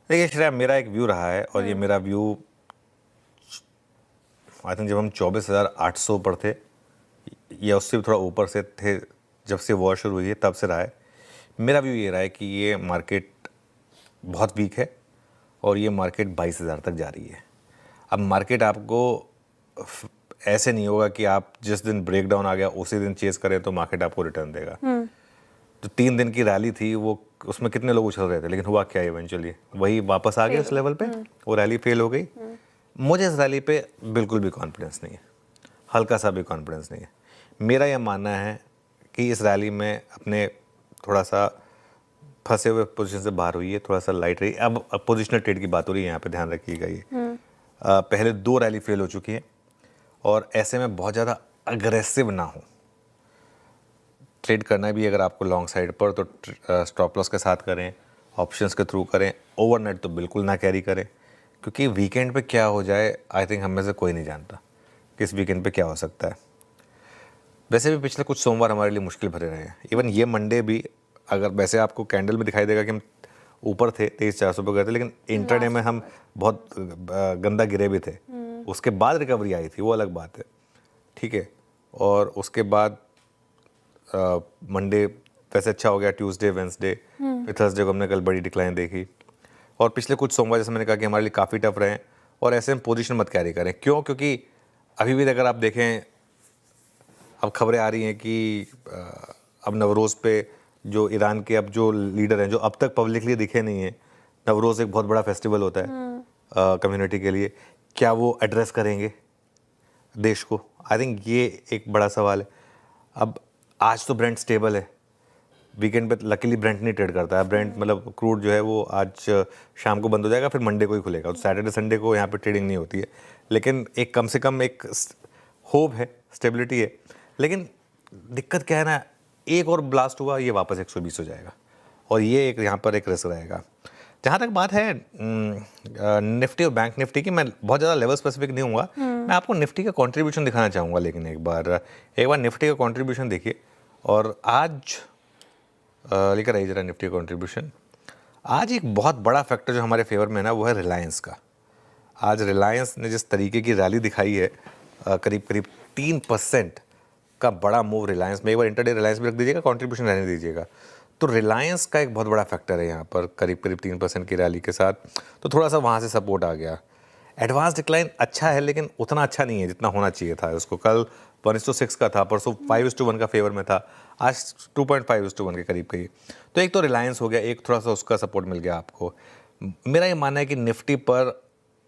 देखिए श्रेया, मेरा एक व्यू रहा है और ये मेरा व्यू आई थिंक जब हम 24,800 पर थे या उससे भी थोड़ा ऊपर से थे, जब से वॉर शुरू हुई है तब से रहा है। मेरा व्यू ये रहा है कि ये मार्केट बहुत वीक है और ये मार्केट 22,000 तक जा रही है। अब मार्केट आपको ऐसे नहीं होगा कि आप जिस दिन ब्रेकडाउन आ गया उसी दिन चेस करें तो मार्केट आपको रिटर्न देगा। जो 3 दिन की रैली थी वो उसमें कितने लोग उछल रहे थे, लेकिन हुआ क्या इवेंचुअली वही वापस आ गए उस लेवल पे। वो रैली फेल हो गई। मुझे इस रैली पे बिल्कुल भी कॉन्फिडेंस नहीं है, हल्का सा भी कॉन्फिडेंस नहीं है। मेरा यह मानना है कि इस रैली में अपने थोड़ा सा फंसे हुए पोजीशन से बाहर हुई है, थोड़ा सा लाइट रही। अब पोजिशनल ट्रेड की बात हो रही है, यहाँ पे ध्यान रखिएगा। ये पहले 2 रैली फेल हो चुकी हैं और ऐसे में बहुत ज़्यादा अग्रेसिव ना हो। ट्रेड करना भी अगर आपको लॉन्ग साइड पर तो स्टॉप लॉस के साथ करें, ऑप्शंस के थ्रू करें। ओवरनाइट तो बिल्कुल ना कैरी करें, क्योंकि वीकेंड पे क्या हो जाए आई थिंक हम में से कोई नहीं जानता कि इस वीकेंड पे क्या हो सकता है। वैसे भी पिछले कुछ सोमवार हमारे लिए मुश्किल भरे रहे हैं। इवन ये मंडे भी, अगर वैसे आपको कैंडल में दिखाई देगा कि हम ऊपर थे 23,400 पर गए थे, लेकिन इंट्राडे में हम बहुत गंदा गिरे भी थे। उसके बाद रिकवरी आई थी, वो अलग बात है, ठीक है। और उसके बाद मंडे वैसे अच्छा हो गया, ट्यूसडे वेंसडे, फिर थर्सडे को हमने कल बड़ी डिक्लाइन देखी। और पिछले कुछ सोमवार जैसे मैंने कहा कि हमारे लिए काफ़ी टफ रहे हैं। और ऐसे में पोजीशन मत कैरी करें। क्यों? क्योंकि अभी भी अगर आप देखें, अब खबरें आ रही हैं कि अब नवरोज़ पे जो ईरान के अब जो लीडर हैं, जो अब तक पब्लिकली दिखे नहीं हैं, नवरोज़ एक बहुत बड़ा फेस्टिवल होता है कम्युनिटी के लिए, क्या वो एड्रेस करेंगे देश को? आई थिंक ये एक बड़ा सवाल है। अब आज तो ब्रेंट स्टेबल है, वीकेंड पे लकीली ब्रेंट नहीं ट्रेड करता है। ब्रेंट मतलब क्रूड जो है वो आज शाम को बंद हो जाएगा, फिर मंडे को ही खुलेगा। तो सैटरडे संडे को यहाँ पे ट्रेडिंग नहीं होती है, लेकिन एक कम से कम एक होप है, स्टेबिलिटी है। लेकिन दिक्कत क्या है ना, एक और ब्लास्ट हुआ ये वापस 120 हो जाएगा और ये एक यहाँ पर एक रिस्क रहेगा। जहाँ तक बात है निफ्टी और बैंक निफ्टी की, मैं बहुत ज़्यादा लेवल स्पेसिफिक नहीं हूँगा। मैं आपको निफ्टी का कंट्रीब्यूशन दिखाना चाहूँगा, लेकिन एक बार निफ्टी का कंट्रीब्यूशन देखिए। और आज लेकर आइए जरा निफ्टी कंट्रीब्यूशन। आज एक बहुत बड़ा फैक्टर जो हमारे फेवर में है ना, वो है रिलायंस का। आज रिलायंस ने जिस तरीके की रैली दिखाई है, करीब करीब 3% का बड़ा मूव रिलायंस में। एक बार इंटरडे रिलायंस में रख दीजिएगा, कंट्रीब्यूशन रहने दीजिएगा। तो रिलायंस का एक बहुत बड़ा फैक्टर है यहाँ पर, करीब करीब 3% की रैली के साथ। तो थोड़ा सा वहाँ से सपोर्ट आ गया। एडवांस डिक्लाइन अच्छा है, लेकिन उतना अच्छा नहीं है जितना होना चाहिए था उसको। कल 1:6 का था, परसों 5:1 का फेवर में था, आज 2.5:1 के करीब करीब। तो एक तो रिलायंस हो गया, एक थोड़ा सा उसका सपोर्ट मिल गया आपको। मेरा ये मानना है कि निफ्टी पर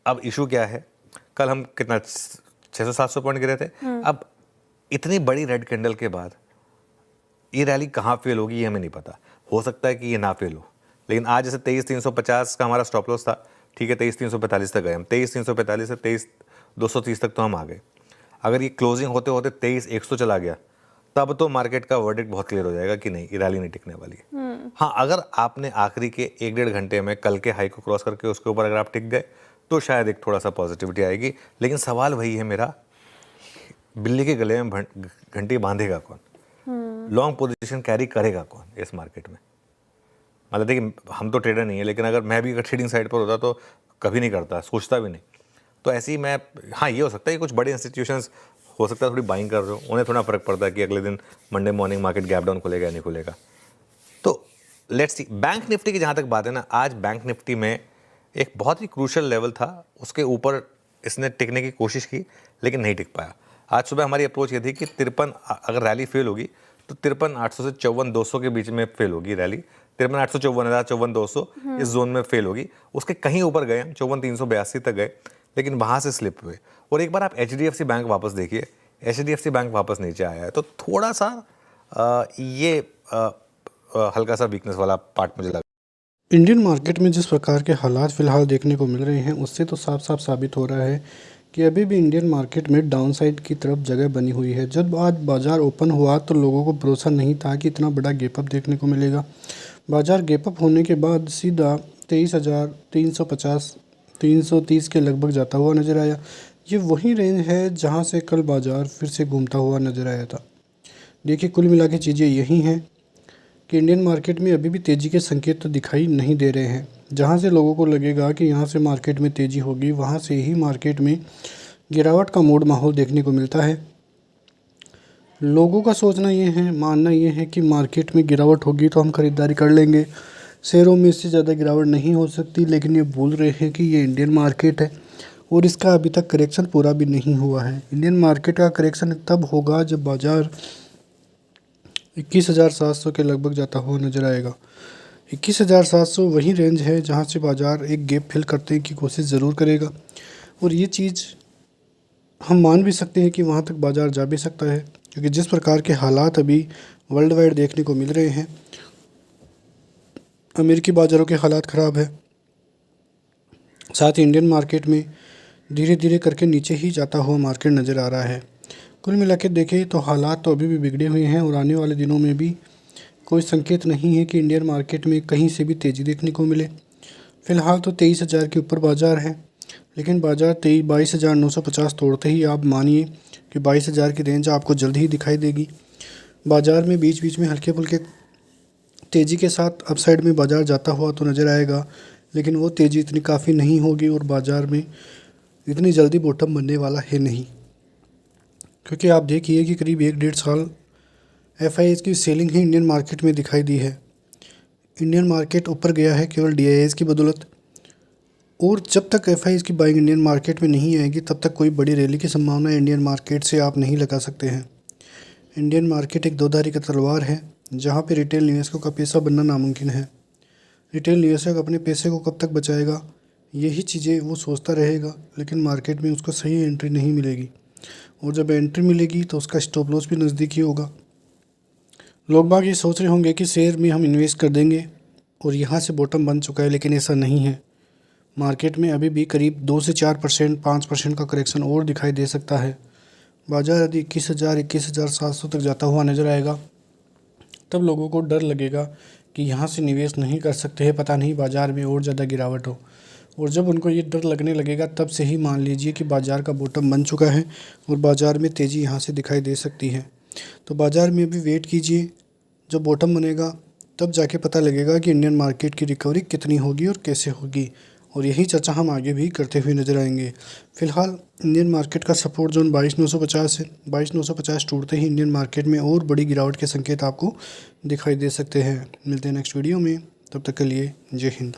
अब इशू क्या है, कल हम कितना 600-700 पॉइंट गिरे थे। अब इतनी बड़ी रेड कैंडल के बाद ये रैली कहाँ फेल होगी ये हमें नहीं पता। हो सकता है कि ये ना फेल हो, लेकिन आज जैसे 23,350 का हमारा स्टॉप लॉस था, ठीक है, 23,345 तक गए हम। 23,345 से 23,230 तक तो हम आ गए। अगर ये क्लोजिंग होते होते 23,100 चला गया, तब तो मार्केट का वर्डिक्ट बहुत क्लियर हो जाएगा कि नहीं, ये रैली नहीं टिकने वाली है। हाँ, अगर आपने आखिरी के 1-1.5 घंटे में कल के हाई को क्रॉस करके उसके ऊपर अगर आप टिक गए तो शायद एक थोड़ा सा पॉजिटिविटी आएगी। लेकिन सवाल वही है मेरा, बिल्ली के गले में घंटी बांधेगा कौन? लॉन्ग पोजीशन कैरी करेगा कौन इस मार्केट में? मतलब देखिए, हम तो ट्रेडर नहीं है, लेकिन अगर मैं भी अगर ट्रेडिंग साइड पर होता तो कभी नहीं करता, सोचता भी नहीं। तो ऐसे ही मैं, हाँ ये हो सकता है कि कुछ बड़े इंस्टीट्यूशंस हो सकता है थोड़ी बाइंग कर रहे हो, उन्हें थोड़ा फर्क पड़ता है कि अगले दिन Monday morning market gap down खुलेगा या नहीं खुलेगा। तो लेट्स सी। बैंक निफ्टी की जहाँ तक बात है ना, आज बैंक निफ्टी में एक बहुत ही क्रूशल लेवल था, उसके ऊपर इसने टिकने की कोशिश की लेकिन नहीं टिक पाया। आज सुबह हमारी अप्रोच ये थी कि 53, अगर रैली फेल होगी तो 53,800 से 54,200 के बीच में फेल होगी रैली। 53,800, 54,200 इस जोन में फेल होगी। उसके कहीं ऊपर गए हम, 54,382 तक गए, लेकिन वहाँ से स्लिप हुए। और एक बार आप HDFC बैंक वापस देखिए, HDFC बैंक वापस नीचे आया है। तो थोड़ा सा ये हल्का सा वीकनेस वाला पार्ट मुझे लगा। इंडियन मार्केट में जिस प्रकार के हालात फ़िलहाल देखने को मिल रहे हैं, उससे तो साफ साफ साबित हो रहा है कि अभी भी इंडियन मार्केट में डाउनसाइड की तरफ जगह बनी हुई है। जब आज बाज़ार ओपन हुआ तो लोगों को भरोसा नहीं था कि इतना बड़ा गैप अप देखने को मिलेगा। बाज़ार गैप अप होने के बाद सीधा 23,350 330 के लगभग जाता हुआ नज़र आया। ये वही रेंज है जहाँ से कल बाज़ार फिर से घूमता हुआ नज़र आया था। देखिए, कुल मिला के चीज़ें यही हैं कि इंडियन मार्केट में अभी भी तेज़ी के संकेत तो दिखाई नहीं दे रहे हैं। जहां से लोगों को लगेगा कि यहाँ से मार्केट में तेज़ी होगी, वहां से ही मार्केट में गिरावट का मूड माहौल देखने को मिलता है। लोगों का सोचना ये है, मानना ये है कि मार्केट में गिरावट होगी तो हम ख़रीदारी कर लेंगे, शेयरों में इससे ज़्यादा गिरावट नहीं हो सकती। लेकिन ये भूल रहे हैं कि ये इंडियन मार्केट है और इसका अभी तक करेक्शन पूरा भी नहीं हुआ है। इंडियन मार्केट का करेक्शन तब होगा जब बाज़ार 21,700 के लगभग जाता हुआ नज़र आएगा। 21,700 वही रेंज है जहां से बाज़ार एक गैप फिल करने की कोशिश ज़रूर करेगा और ये चीज़ हम मान भी सकते हैं कि वहां तक बाज़ार जा भी सकता है, क्योंकि जिस प्रकार के हालात अभी वर्ल्ड वाइड देखने को मिल रहे हैं, अमेरिकी बाज़ारों के हालात ख़राब है, साथ ही इंडियन मार्केट में धीरे धीरे करके नीचे ही जाता हुआ मार्केट नज़र आ रहा है। कुल मिला के देखें तो हालात तो अभी भी बिगड़े हुए हैं और आने वाले दिनों में भी कोई संकेत नहीं है कि इंडियन मार्केट में कहीं से भी तेज़ी देखने को मिले। फ़िलहाल तो 23,000 के ऊपर बाज़ार है, लेकिन बाज़ार 22,950 तोड़ते ही आप मानिए कि 22,000 की रेंज आपको जल्द ही दिखाई देगी। बाज़ार में बीच बीच में हल्के फुल्के तेज़ी के साथ अपसाइड में बाज़ार जाता हुआ तो नज़र आएगा, लेकिन वो तेज़ी इतनी काफ़ी नहीं होगी और बाज़ार में इतनी जल्दी बॉटम बनने वाला है नहीं। क्योंकि आप देखिए कि करीब 1-1.5 साल एफआईआईज़ की सेलिंग ही इंडियन मार्केट में दिखाई दी है। इंडियन मार्केट ऊपर गया है केवल डीआईआईज़ की बदौलत, और जब तक एफआईआईज़ की बाइंग इंडियन मार्केट में नहीं आएगी तब तक कोई बड़ी रैली की संभावना इंडियन मार्केट से आप नहीं लगा सकते हैं। इंडियन मार्केट एक दोधारी का तलवार है, जहाँ पे रिटेल निवेशकों का पैसा बनना नामुमकिन है। रिटेल निवेशक अपने पैसे को कब तक बचाएगा, यही चीज़ें वो सोचता रहेगा, लेकिन मार्केट में उसको सही एंट्री नहीं मिलेगी, और जब एंट्री मिलेगी तो उसका स्टॉप लॉस भी नज़दीक ही होगा। लोग बाग ये सोच रहे होंगे कि शेयर में हम इन्वेस्ट कर देंगे और यहाँ से बॉटम बन चुका है, लेकिन ऐसा नहीं है। मार्केट में अभी भी करीब 2 से 4%, 5% का करेक्शन और दिखाई दे सकता है। बाज़ार यदि 21,700 तक जाता हुआ नज़र आएगा, तब लोगों को डर लगेगा कि यहाँ से निवेश नहीं कर सकते हैं, पता नहीं बाज़ार में और ज़्यादा गिरावट हो। और जब उनको ये डर लगने लगेगा, तब से ही मान लीजिए कि बाज़ार का बॉटम बन चुका है और बाज़ार में तेज़ी यहाँ से दिखाई दे सकती है। तो बाज़ार में अभी वेट कीजिए, जब बॉटम बनेगा तब जाके पता लगेगा कि इंडियन मार्केट की रिकवरी कितनी होगी और कैसे होगी, और यही चर्चा हम आगे भी करते हुए नज़र आएंगे। फ़िलहाल इंडियन मार्केट का सपोर्ट जोन 22,950 है। 22,950 टूटते ही इंडियन मार्केट में और बड़ी गिरावट के संकेत आपको दिखाई दे सकते हैं। मिलते हैं नेक्स्ट वीडियो में, तब तक के लिए जय हिंद।